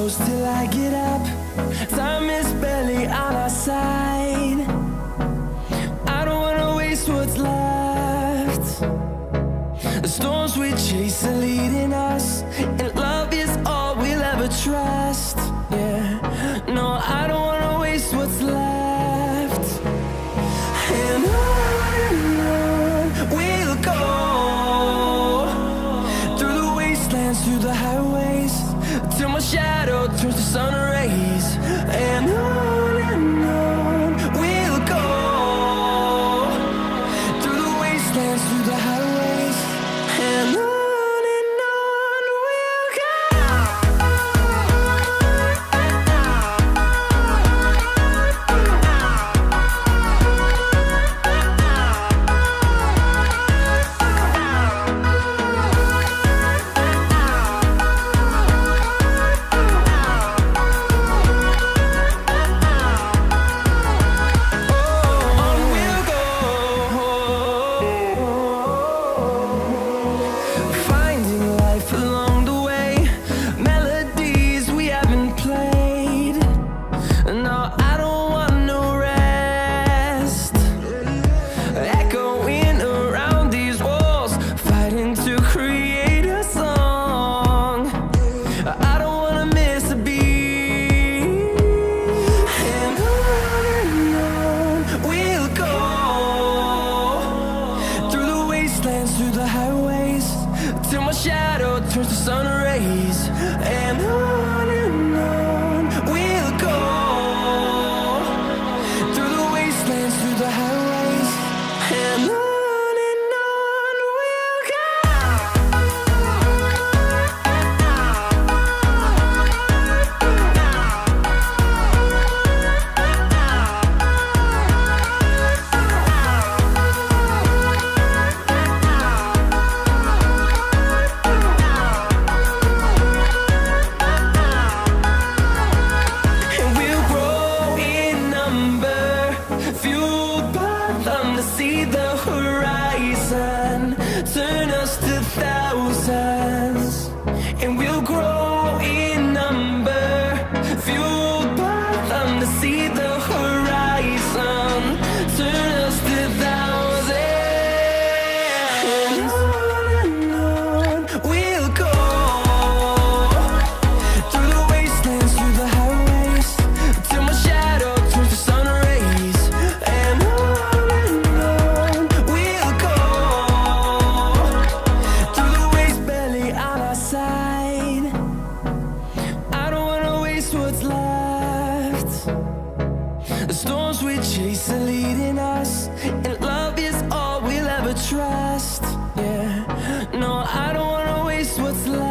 close till I get up. Time is barely on our side. I don't wanna waste what's left. The storms we chase are leading us, and love is all we'll ever trust. Yeah, no, I don't wanna waste what's left. And on we'll go, through the wastelands, through the highways, till my shadow turns to sun rays. And on we'll go, through the wastelands, through the highways, and on we'll go. Through the highways, till my shadow turns to sun rays. And on we'll go, through the wastelands, through the highways, and on we'll go. See the horizon turn us to thousands, and we'll grow in number, fueled by them to see the horizon turn us to thousands. And on we'll go, through the wastelands, through the highways, till my shadow turns to sun rays. And what's left. The storms we chase are leading us, and love is all we'll ever trust. Yeah, no, I don't wanna waste what's left.